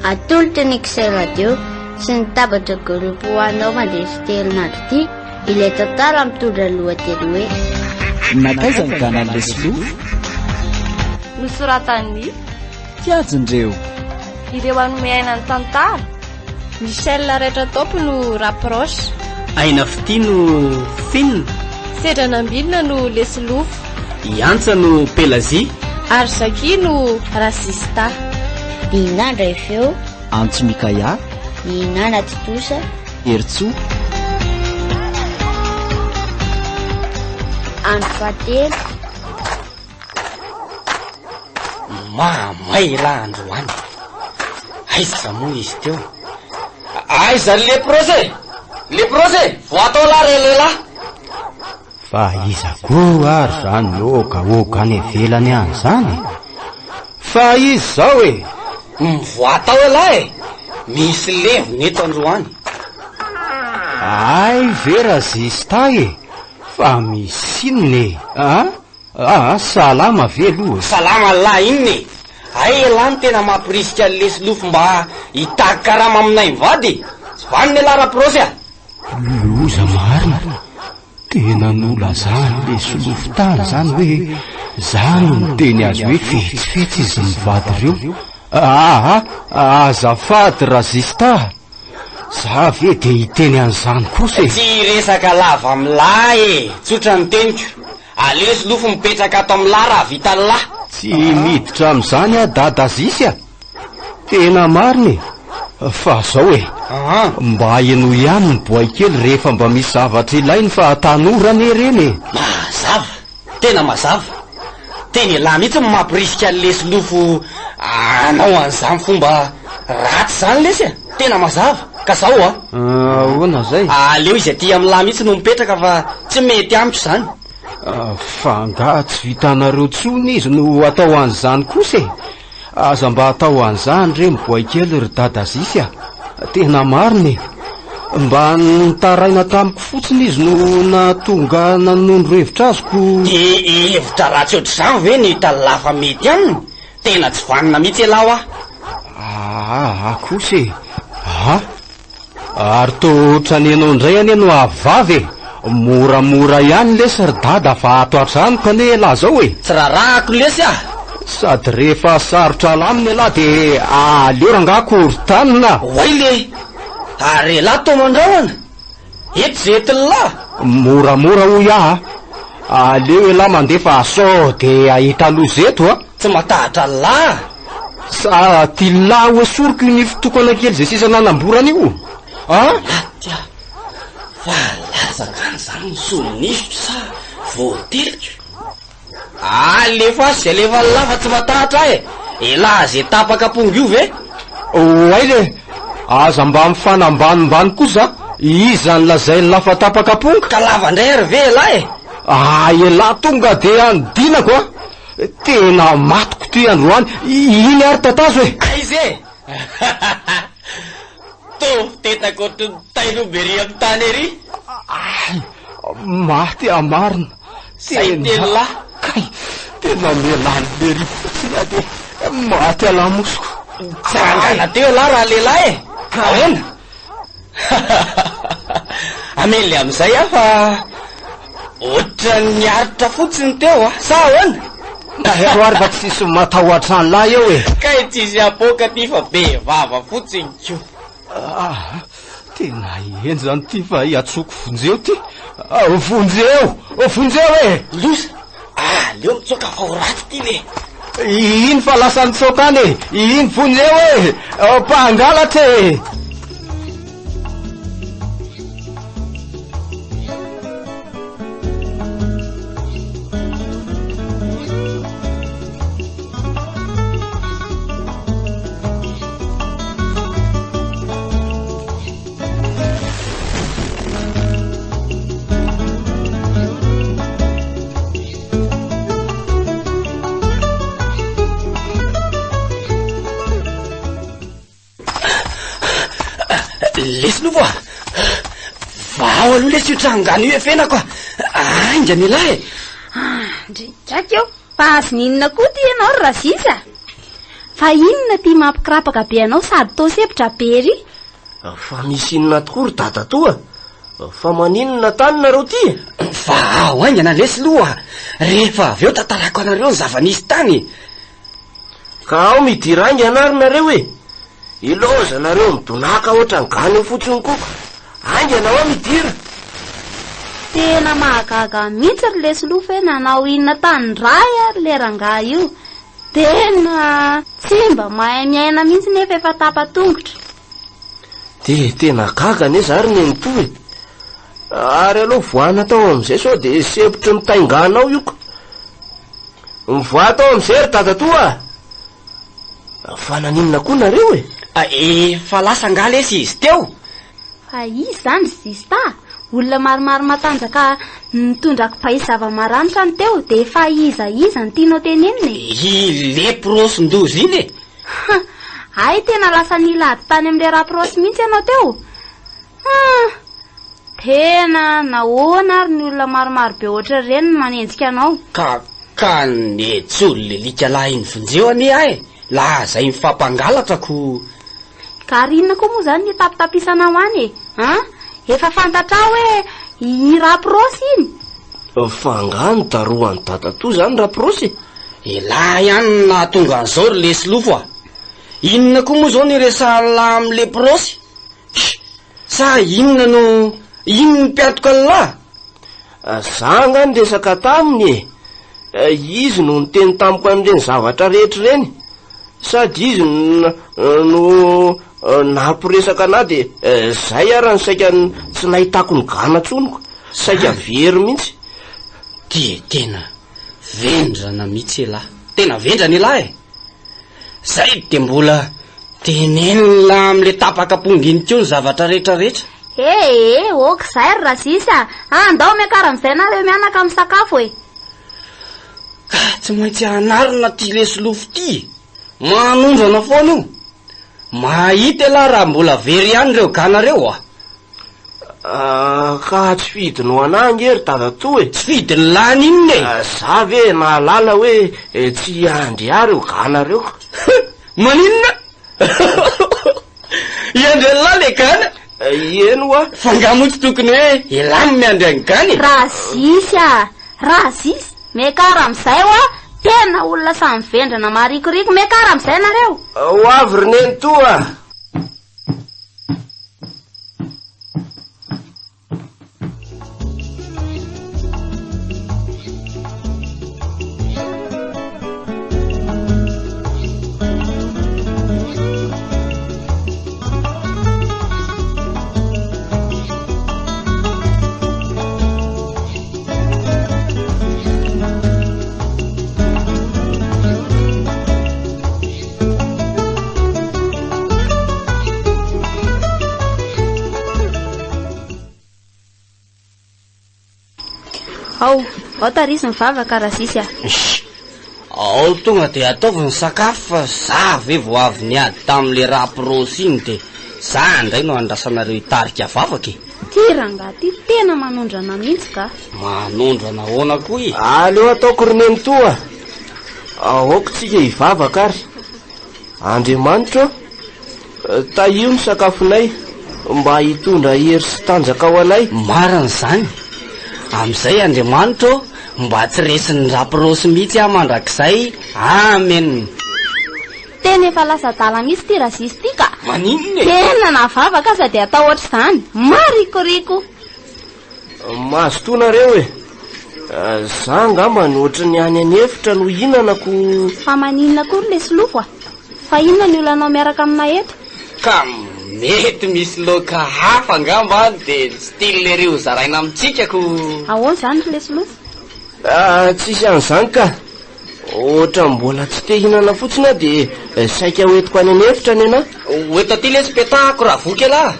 atolotra ny Kisay Radio sy ny tabatra groupe hoanao mandeha sy telinandro ity ilay tantara mitondra lohateny hoe nataiza ny ganany Lesilofo nosoratan'ny tiajin'ireo ireo anome aina ny tantara Michel Retratompo no rapproche aina fity no Finn Sedranambilona no Lesilofo Iantsa no Pelazia ary Zaki no Rasista Dinandra Efeo Antso Mikaya Ninana Titosa Ertso Andro Fatelo mamay la androany aiza moa izy teo aiza leprose voatao la re lehilahy fa iza koa ary zany oga any velany any zany fa izy zao mivoatao elahy misy levony eto androany ay vera zista fa misy inone salama velo salama la inne ay elany tena mampirisika Lesilofo mba hitaky karama aminay mivady tsy vaniny la raprosy loza marina tena nolazany Lesilofo tany zany hoe zany ny teny azy hoe fetsifetsy izy mivady reo azafady razista za ve de hiteny an'izany kosa tsy resaka lava amilay tsotra ny teniko Lesilofo mipetraka ato amila raha vita lahy tsy miditra am'izany dada Zisy tena mariny fa zao mba eno ihany ny boay kely rehefa mba misy zavatra ilainy fa tanorany reny mazava tena mazava teny lahy mihitsy mampirisika Lesilofo anao an'izany fomba ratsy zany lesy tena mazava ka zao ahoana zay aleo izy aty am'lahy mihitsy no mipetraka fa tsy mety amiko zany fa nga tsy vitanareo tsony izy no atao an'izany kosa aza mba atao an'izany re miboay kely ry dada Zisy tena mariny mba nitaraina tamiko fotsiny izy no natonga nanondro hevitra azoko hevitra ratsy ohatr'izany ve ny talafa mety aminy tena tsy vanina mihitsy elao kosa ary tohatra ny anao indray any no avavy moramora ihany lesy ry dada fa ato atrano ka ne lahy zao tsy rarahako lesy sady rehefa sarotra laminy lahy de aleo rangako rytanina oay le ary lahy tomandrahona eto zetiny lahy moramora hoy aleo lahy mandefa sao de ahita lozeto tsy matahatra lahy sa ty lahy hoe soroko ny fitokana kely zay sisa nanamborana io latya fa lazaka an'izany solonifitro sa voateliko lefa zay lefa lafa tsy matahatra elahy zay tapaka pongo io ve oay le aza mba mifanambanimbany kosa iza ny lazay ny lafa tapaka pongo ka lava ndray ary ve elahy elahy tonga de andinako tena matoko ty androany iny ary tatazo aizy to tetako ohatry ny tainobery amy tany ery maty amarina say telahy kay tena melany bery fotsiny de maty alamosiko tsangana teo lahy raha lehilahy ahoana amely am'izay fa ohatra niaritra fotsiny teo sa ahoana ero ary fa tsisy matahoatrany lahy eo kay tsisy apoka ty fa be vava fotsiny ko tena eny zany ty fa iatsoko vonjeo ty vonjeo losa leo mitsoka fa ho raty ty le iny fa lasa nitsokany iny vonjeo mpangalatra Lesilofo vao aloha lesy io trangano io efenako ainga milahy ndraidraky eo fa azy ninona koa ty ianao ry Razisa Fa inona ty mampikirapaka be anao sady tosepitra be ry? Fa misy inona tokory dada toa? Fa maninona tany nareo ty? Fa ao aingana lesy loha. Rehefa avy eo tantarako anareo ny zava-nisy tany. Ka ao midirangy anarinareo e. Iloza nareo midonaka ohatran'ny gany fotsiny koko. Aingana ao midira. Tena mahagaga mihitsy ry lesy lofa hoe nanao inona tany ray ary le rangahy io. Tena tsy mba mahay miaina mihitsy nefa efa tapa-tongotra. De tena gaga ne zary ne mitoy. Ary aloha voana tao amizay sao de sepotry mitainganao io ka. Mivoa tao amizay ry dada toa. Fa naninona koa nareo e? Efa lasa nga lesy izy teo. Fa izy zany zista. Olona maromaro matanjaka nitondrako paisy zava-maranitra ny teo. De fa iza ny tianao tenenina e? I leprosy-ndozy iny e. Ay, tena lasa nilady tany amin'le raprosy mihitsy ianao teo. Tena nahoana ary ny olona maromaro be oatra ireny manenjika anao. Ka netsolo le likalahy iny vonjeo anie ahy. La zay mifampangalatra ko. Ka rinona koa moa zany nitapitapisana ho any e? Efa fantatra hoe i raprosy iny. Fangano daroany dada to zany raprosy. Elahy ihany nahatonga an'izao ry lesy lofo. Inona koa moa zao niresahala amin'ny leprosy? Sa inona no mpiatoka an'lahy? Za nga niresaka taminy e. Izy no niteny tamiko an'ireny zavatra rehetra reny. Sady izy no nampiresaka ana de zay ara ny saika tsy nahitako ny gana tsoniko. Saika very mihitsy. Tena vendrana mihitsy elahy. Tena vendrana elahy e. Zay de mbola tenenina am'le tapaka-ponginy teo ny zavatra rehetrarehetra. Oka zay ry rasisa. Andao miakara am'izay nareo mianaka amin'ny sakafo e. Tsy maintsy anarina ty lesy lofo ty. Manondrana foana io. Mahita elahy raha mbola very ihany reo ganareo ka tsy fidinao anangy ery dada to e. Tsy fidiny lany inona e. Za ve nahalala hoe tsy andriary io ganareo. Maninona? Iandry elahy le gana? Eno a. Fa ngamotsy tokony hoe elahy miandry any gany. Razisy mekara am'izay tena olona samy vendrana marikoriko mekara am'izay nareo. Ho avy roneny toa. Ao tarisy mivavaka rasisy ao tonga de ataovy ny sakafo fa za ve vo avy niady tam'le raprosy iny de za ndray no andrasanareo hitarika vavaka e. Ty ranga ty tena manondrana mihitsy ka. Manondrana hoana koa i. Aleo ataoko roneny toa. Aoko tsika hivavaka ary. Andriamanitra taio ny sakafonay mba hitondra hery sy tanjaka ao anay. Marina zany. Am'izay Andriamanitra mba tsy resin'ny raprosy mihitsy mandrakizay. Amen. Tena efa lasa dala mihitsy ty rasisy ty ka. Maninona e? Tena navavaka sady atao ohatr'izany. Marikoriko. Mazotoanareo e. Za ngamba ny ohatry ny any anefitra no hinanako. Fa maninona kory lesy lofo fa inona ny olanao miaraka amina eto? Ka mety misy loka hafa ngamba de stylereo zaraina amitsika ko. Ahoana zany lesy lofo? Tsisy an'izany ka. Ohatra mbola tsy te hinana fotsiny de saika hoentiko any anefitra ny ana. Oeto aty lesy petako raha voky elahy.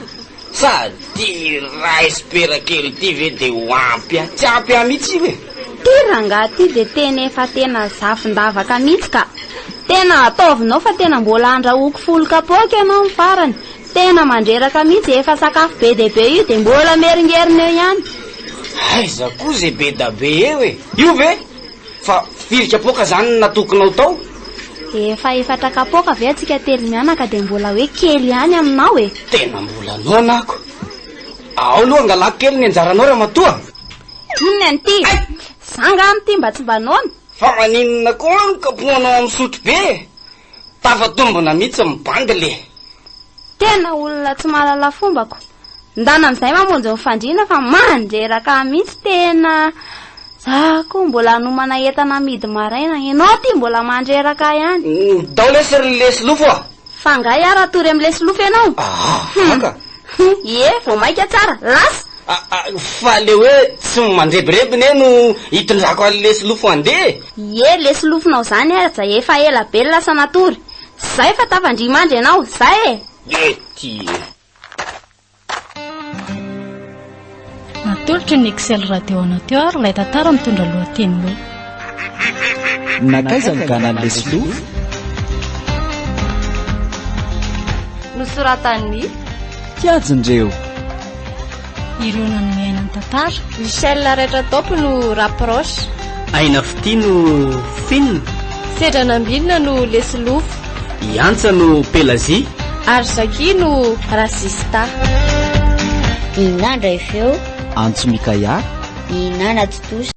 Sady raha espera kely ty ve de ho ampy tsy ampy mihitsy ve? Ty ranga ty de tena efa tena zafindavaka mihitsy ka. Tena ataovinao fa tena mbola andrahoako folo kapoaka ianao ny farany. Tena mandreraka mihitsy efa sakafo be de be io de mbola meringerina eo ihany. Aiza koa zay be da be eo e. Io ve? Fa firy kapoaka zany natokonao tao? efa efatra kapoaka ve atsika telo mianaka dia mbola hoe kely ihany aminao e. Tena mbola noanako. Ao aloha angalako kely ny anjaranao raha matoa. Inona an'ity? Zanga amin'ity mba tsy mba noana. Fa maninona koa ny kapohanao amin'ny sotro be? Tafatombona mihitsy mibandy le. Tena olona tsy mahalala fombako. Ndana amin'izay mamonjy mifandriana fa mandreraka mihitsy tena. Za koa mbola hanomana entana midy maraina. Ianao ty mbola mandreraka ihany. Dao lesy lesilofo a? Fa ngai ara tory amin'ny lesilofo ianao. Aka. Ie, vao maika tsara. Lasa. Fa le hoe tsy mandrebireby ne no hitondrako any lesilofo andeha. Ie, lesilofonao zany za efa ela be lasa natory. Zay fa tafandrimandry ianao, zay e. Ty. Natolotry ny Excel Radio Amateur ilay tantara mitondra lohateny hoe nakaiza ny ganany lesilofo nosoratan'ny tiajindreo ireo nanomiaina ny tantara Michel Rehetra Topo no rapproche Aina Fitino Fin Sedra Nambilina no lesilofo Iantsa no Pelazia ary Zaki no rasista Inandra ifeo Antso Mikaya Inana Titosa